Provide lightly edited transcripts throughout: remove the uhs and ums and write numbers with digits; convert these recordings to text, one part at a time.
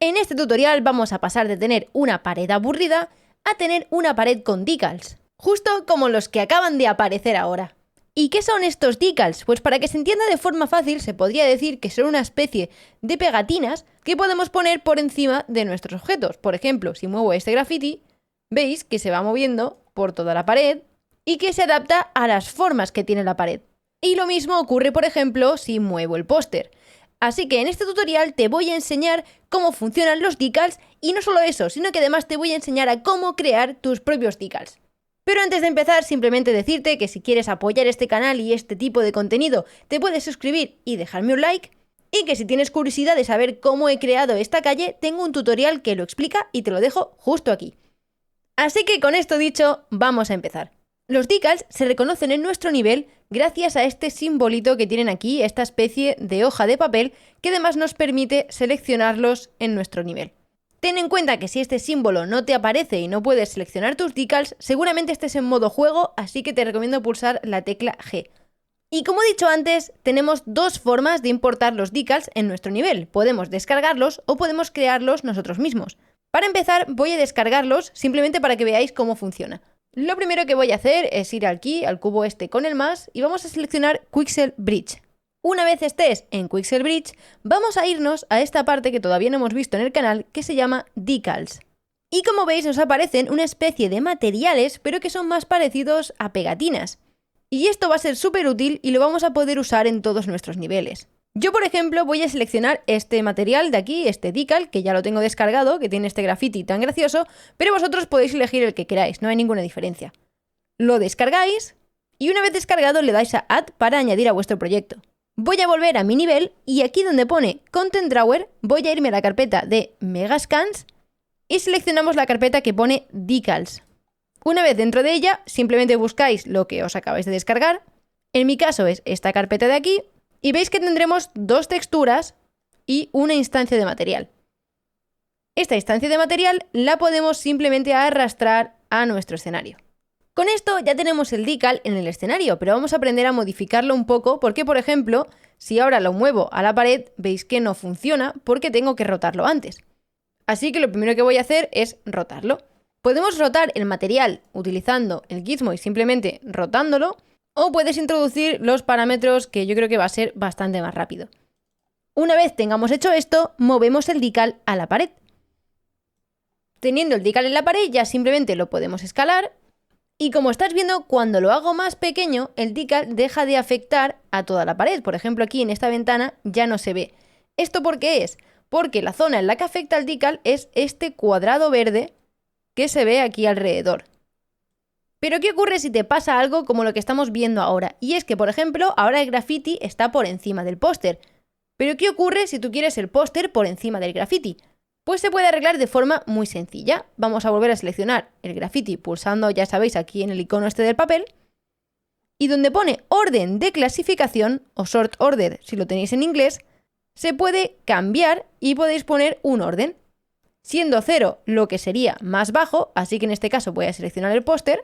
En este tutorial vamos a pasar de tener una pared aburrida a tener una pared con decals, justo como los que acaban de aparecer ahora. ¿Y qué son estos decals? Pues para que se entienda de forma fácil se podría decir que son una especie de pegatinas que podemos poner por encima de nuestros objetos. Por ejemplo, si muevo este graffiti, veis que se va moviendo por toda la pared y que se adapta a las formas que tiene la pared. Y lo mismo ocurre, por ejemplo, si muevo el póster. Así que en este tutorial te voy a enseñar cómo funcionan los decals y no solo eso, sino que además te voy a enseñar a cómo crear tus propios decals. Pero antes de empezar, simplemente decirte que si quieres apoyar este canal y este tipo de contenido, te puedes suscribir y dejarme un like, y que si tienes curiosidad de saber cómo he creado esta calle, tengo un tutorial que lo explica y te lo dejo justo aquí. Así que con esto dicho, vamos a empezar. Los decals se reconocen en nuestro nivel gracias a este simbolito que tienen aquí, esta especie de hoja de papel que además nos permite seleccionarlos en nuestro nivel. Ten en cuenta que si este símbolo no te aparece y no puedes seleccionar tus decals, seguramente estés en modo juego, así que te recomiendo pulsar la tecla G. Y como he dicho antes, tenemos dos formas de importar los decals en nuestro nivel. Podemos descargarlos o podemos crearlos nosotros mismos. Para empezar, voy a descargarlos simplemente para que veáis cómo funciona. Lo primero que voy a hacer es ir aquí, al cubo este con el más, y vamos a seleccionar Quixel Bridge. Una vez estés en Quixel Bridge, vamos a irnos a esta parte que todavía no hemos visto en el canal, que se llama Decals. Y como veis nos aparecen una especie de materiales, pero que son más parecidos a pegatinas. Y esto va a ser súper útil y lo vamos a poder usar en todos nuestros niveles. Yo, por ejemplo, voy a seleccionar este material de aquí, este decal, que ya lo tengo descargado, que tiene este graffiti tan gracioso, pero vosotros podéis elegir el que queráis, no hay ninguna diferencia. Lo descargáis y una vez descargado le dais a Add para añadir a vuestro proyecto. Voy a volver a mi nivel y aquí donde pone Content Drawer voy a irme a la carpeta de Megascans y seleccionamos la carpeta que pone Decals. Una vez dentro de ella, simplemente buscáis lo que os acabáis de descargar. En mi caso es esta carpeta de aquí. Y veis que tendremos dos texturas y una instancia de material. Esta instancia de material la podemos simplemente arrastrar a nuestro escenario. Con esto ya tenemos el decal en el escenario, pero vamos a aprender a modificarlo un poco porque, por ejemplo, si ahora lo muevo a la pared, veis que no funciona porque tengo que rotarlo antes. Así que lo primero que voy a hacer es rotarlo. Podemos rotar el material utilizando el gizmo y simplemente rotándolo, o puedes introducir los parámetros que yo creo que va a ser bastante más rápido. Una vez tengamos hecho esto, movemos el decal a la pared. Teniendo el decal en la pared ya simplemente lo podemos escalar y como estás viendo, cuando lo hago más pequeño, el decal deja de afectar a toda la pared. Por ejemplo, aquí en esta ventana ya no se ve. ¿Esto por qué es? Porque la zona en la que afecta el decal es este cuadrado verde que se ve aquí alrededor. Pero ¿qué ocurre si te pasa algo como lo que estamos viendo ahora? Y es que, por ejemplo, ahora el graffiti está por encima del póster. Pero ¿qué ocurre si tú quieres el póster por encima del graffiti? Pues se puede arreglar de forma muy sencilla. Vamos a volver a seleccionar el graffiti pulsando, ya sabéis, aquí en el icono este del papel. Y donde pone orden de clasificación, o sort order si lo tenéis en inglés, se puede cambiar y podéis poner un orden. Siendo 0 lo que sería más bajo, así que en este caso voy a seleccionar el póster,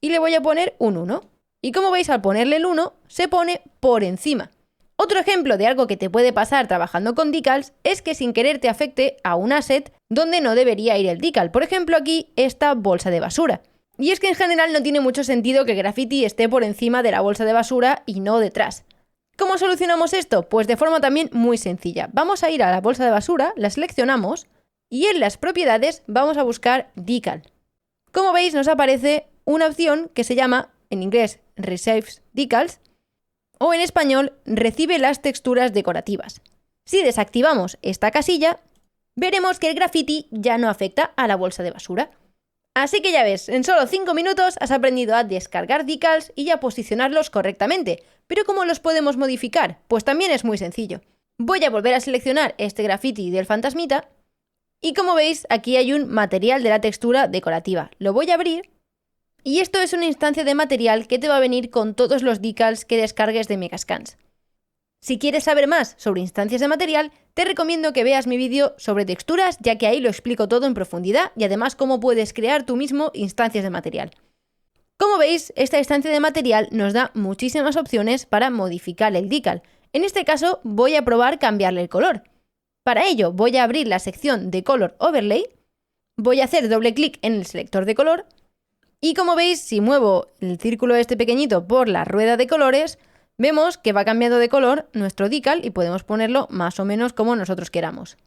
y le voy a poner un 1. Y como veis, al ponerle el 1, se pone por encima. Otro ejemplo de algo que te puede pasar trabajando con decals es que sin querer te afecte a un asset donde no debería ir el decal. Por ejemplo, aquí esta bolsa de basura. Y es que en general no tiene mucho sentido que el graffiti esté por encima de la bolsa de basura y no detrás. ¿Cómo solucionamos esto? Pues de forma también muy sencilla. Vamos a ir a la bolsa de basura, la seleccionamos y en las propiedades vamos a buscar decal. Como veis, nos aparece una opción que se llama, en inglés, Receives Decals, o en español, Recibe las texturas decorativas. Si desactivamos esta casilla, veremos que el graffiti ya no afecta a la bolsa de basura. Así que ya ves, en solo 5 minutos has aprendido a descargar decals y a posicionarlos correctamente. ¿Pero cómo los podemos modificar? Pues también es muy sencillo. Voy a volver a seleccionar este graffiti del fantasmita y como veis, aquí hay un material de la textura decorativa. Lo voy a abrir. Y esto es una instancia de material que te va a venir con todos los decals que descargues de Megascans. Si quieres saber más sobre instancias de material, te recomiendo que veas mi vídeo sobre texturas, ya que ahí lo explico todo en profundidad y además cómo puedes crear tú mismo instancias de material. Como veis, esta instancia de material nos da muchísimas opciones para modificar el decal. En este caso voy a probar cambiarle el color. Para ello voy a abrir la sección de Color Overlay, voy a hacer doble clic en el selector de color y como veis, si muevo el círculo este pequeñito por la rueda de colores, vemos que va cambiando de color nuestro decal y podemos ponerlo más o menos como nosotros queramos.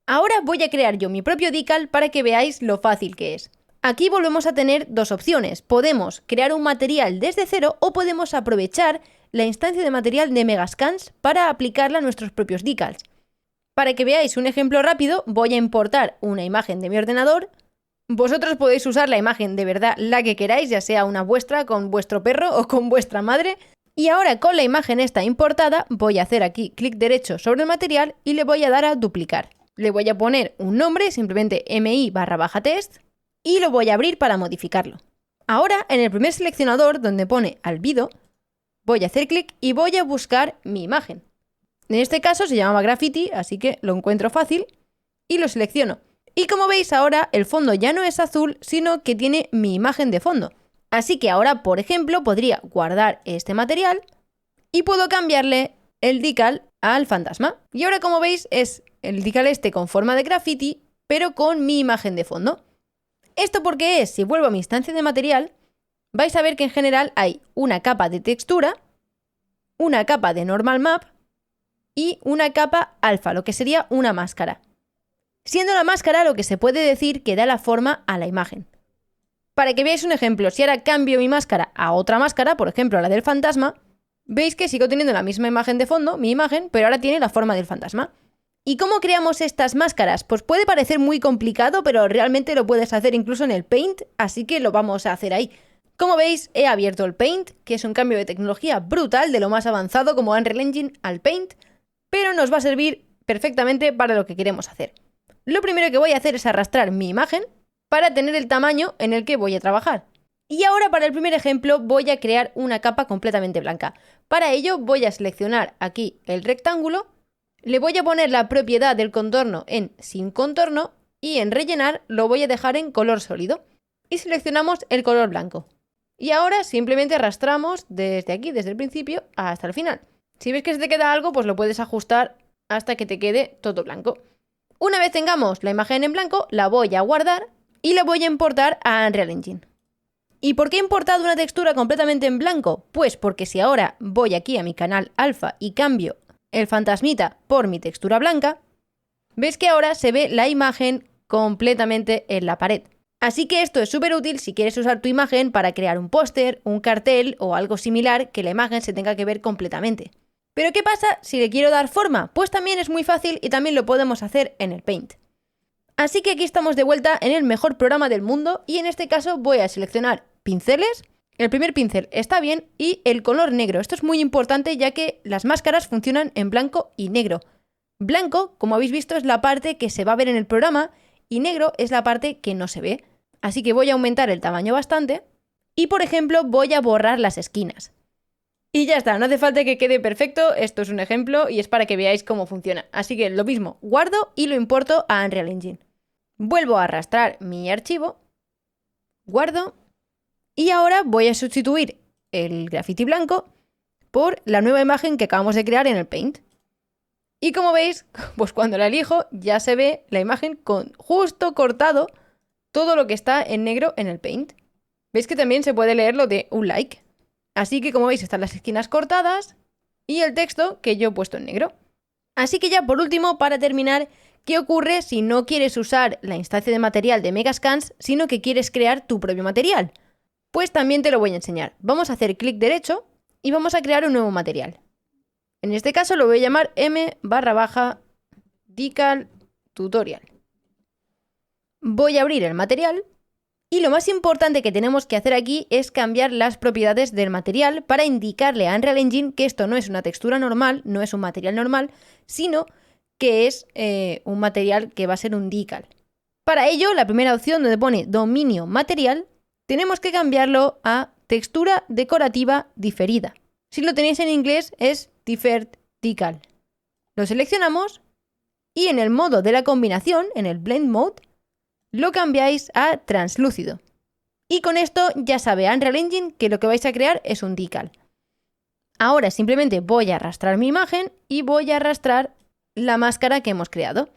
Ahora voy a crear yo mi propio decal para que veáis lo fácil que es. Aquí volvemos a tener dos opciones. Podemos crear un material desde cero o podemos aprovechar la instancia de material de Megascans para aplicarla a nuestros propios decals. Para que veáis un ejemplo rápido, voy a importar una imagen de mi ordenador. Vosotros podéis usar la imagen de verdad, la que queráis, ya sea una vuestra con vuestro perro o con vuestra madre. Y ahora con la imagen esta importada, voy a hacer aquí clic derecho sobre el material y le voy a dar a duplicar. Le voy a poner un nombre, simplemente mi/test, y lo voy a abrir para modificarlo. Ahora, en el primer seleccionador donde pone albedo, voy a hacer clic y voy a buscar mi imagen. En este caso se llamaba graffiti, así que lo encuentro fácil y lo selecciono. Y como veis ahora el fondo ya no es azul, sino que tiene mi imagen de fondo. Así que ahora, por ejemplo, podría guardar este material y puedo cambiarle el decal al fantasma. Y ahora, como veis, es el decal este con forma de graffiti, pero con mi imagen de fondo. ¿Esto por qué es? Si vuelvo a mi instancia de material, vais a ver que en general hay una capa de textura, una capa de normal map y una capa alfa, lo que sería una máscara. Siendo la máscara lo que se puede decir que da la forma a la imagen. Para que veáis un ejemplo, si ahora cambio mi máscara a otra máscara, por ejemplo la del fantasma, veis que sigo teniendo la misma imagen de fondo, mi imagen, pero ahora tiene la forma del fantasma. ¿Y cómo creamos estas máscaras? Pues puede parecer muy complicado, pero realmente lo puedes hacer incluso en el Paint, así que lo vamos a hacer ahí. Como veis, he abierto el Paint, que es un cambio de tecnología brutal, de lo más avanzado como Unreal Engine al Paint, pero nos va a servir perfectamente para lo que queremos hacer. Lo primero que voy a hacer es arrastrar mi imagen para tener el tamaño en el que voy a trabajar. Y ahora para el primer ejemplo voy a crear una capa completamente blanca. Para ello voy a seleccionar aquí el rectángulo, le voy a poner la propiedad del contorno en sin contorno y en rellenar lo voy a dejar en color sólido. Y seleccionamos el color blanco. Y ahora simplemente arrastramos desde aquí, desde el principio hasta el final. Si ves que se te queda algo, pues lo puedes ajustar hasta que te quede todo blanco. Una vez tengamos la imagen en blanco, la voy a guardar y la voy a importar a Unreal Engine. ¿Y por qué he importado una textura completamente en blanco? Pues porque si ahora voy aquí a mi canal alfa y cambio el fantasmita por mi textura blanca, ves que ahora se ve la imagen completamente en la pared. Así que esto es súper útil si quieres usar tu imagen para crear un póster, un cartel o algo similar que la imagen se tenga que ver completamente. ¿Pero qué pasa si le quiero dar forma? Pues también es muy fácil y también lo podemos hacer en el Paint. Así que aquí estamos de vuelta en el mejor programa del mundo y en este caso voy a seleccionar pinceles. El primer pincel está bien y el color negro. Esto es muy importante ya que las máscaras funcionan en blanco y negro. Blanco, como habéis visto, es la parte que se va a ver en el programa y negro es la parte que no se ve. Así que voy a aumentar el tamaño bastante y, por ejemplo, voy a borrar las esquinas. Y ya está, no hace falta que quede perfecto, esto es un ejemplo y es para que veáis cómo funciona. Así que lo mismo, guardo y lo importo a Unreal Engine. Vuelvo a arrastrar mi archivo, guardo y ahora voy a sustituir el graffiti blanco por la nueva imagen que acabamos de crear en el Paint. Y como veis, pues cuando la elijo ya se ve la imagen con justo cortado todo lo que está en negro en el Paint. ¿Veis que también se puede leer lo de un like? Así que como veis están las esquinas cortadas y el texto que yo he puesto en negro. Así que ya por último, para terminar, ¿qué ocurre si no quieres usar la instancia de material de Megascans, sino que quieres crear tu propio material? Pues también te lo voy a enseñar. Vamos a hacer clic derecho y vamos a crear un nuevo material. En este caso lo voy a llamar m/decal tutorial. Voy a abrir el material. Y lo más importante que tenemos que hacer aquí es cambiar las propiedades del material para indicarle a Unreal Engine que esto no es una textura normal, no es un material normal, sino que es un material que va a ser un decal. Para ello, la primera opción donde pone dominio material, tenemos que cambiarlo a textura decorativa diferida. Si lo tenéis en inglés es deferred decal. Lo seleccionamos y en el modo de la combinación, en el blend mode, lo cambiáis a translúcido. Y con esto ya sabe Unreal Engine que lo que vais a crear es un decal. Ahora simplemente voy a arrastrar mi imagen y voy a arrastrar la máscara que hemos creado.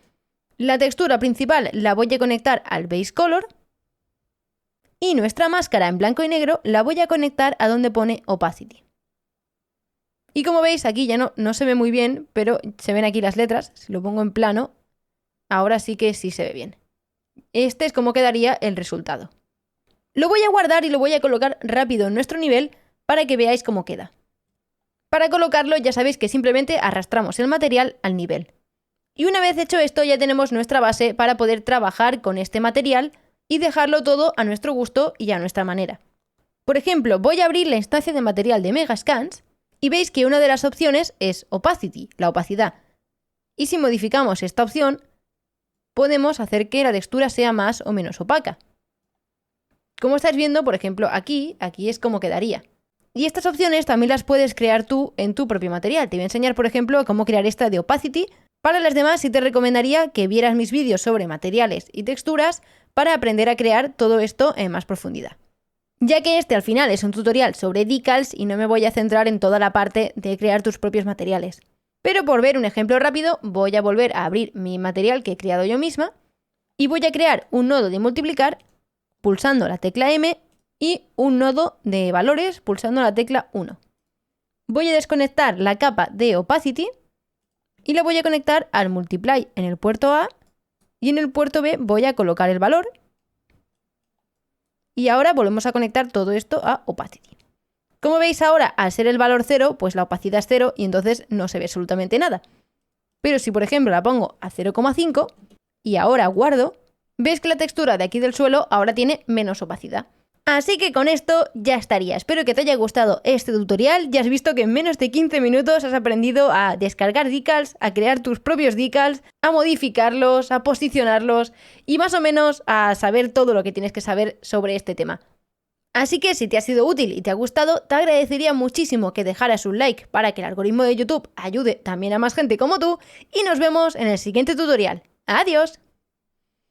La textura principal la voy a conectar al base color y nuestra máscara en blanco y negro la voy a conectar a donde pone opacity. Y como veis, aquí ya no se ve muy bien, pero se ven aquí las letras. Si lo pongo en plano, ahora sí que sí se ve bien. Este es como quedaría el resultado. Lo voy a guardar y lo voy a colocar rápido en nuestro nivel para que veáis cómo queda. Para colocarlo ya sabéis que simplemente arrastramos el material al nivel. Y una vez hecho esto ya tenemos nuestra base para poder trabajar con este material y dejarlo todo a nuestro gusto y a nuestra manera. Por ejemplo, voy a abrir la instancia de material de Megascans y veis que una de las opciones es Opacity, la opacidad. Y si modificamos esta opción, podemos hacer que la textura sea más o menos opaca. Como estáis viendo, por ejemplo, aquí es como quedaría. Y estas opciones también las puedes crear tú en tu propio material. Te voy a enseñar, por ejemplo, cómo crear esta de Opacity. Para las demás, sí te recomendaría que vieras mis vídeos sobre materiales y texturas para aprender a crear todo esto en más profundidad. Ya que este al final es un tutorial sobre decals y no me voy a centrar en toda la parte de crear tus propios materiales. Pero por ver un ejemplo rápido, voy a volver a abrir mi material que he creado yo misma y voy a crear un nodo de multiplicar pulsando la tecla M y un nodo de valores pulsando la tecla 1. Voy a desconectar la capa de opacity y la voy a conectar al multiply en el puerto A y en el puerto B voy a colocar el valor. Y ahora volvemos a conectar todo esto a opacity. Como veis ahora, al ser el valor 0, pues la opacidad es 0 y entonces no se ve absolutamente nada. Pero si por ejemplo la pongo a 0,5 y ahora guardo, ves que la textura de aquí del suelo ahora tiene menos opacidad. Así que con esto ya estaría. Espero que te haya gustado este tutorial. Ya has visto que en menos de 15 minutos has aprendido a descargar decals, a crear tus propios decals, a modificarlos, a posicionarlos y más o menos a saber todo lo que tienes que saber sobre este tema. Así que si te ha sido útil y te ha gustado, te agradecería muchísimo que dejaras un like para que el algoritmo de YouTube ayude también a más gente como tú y nos vemos en el siguiente tutorial. ¡Adiós!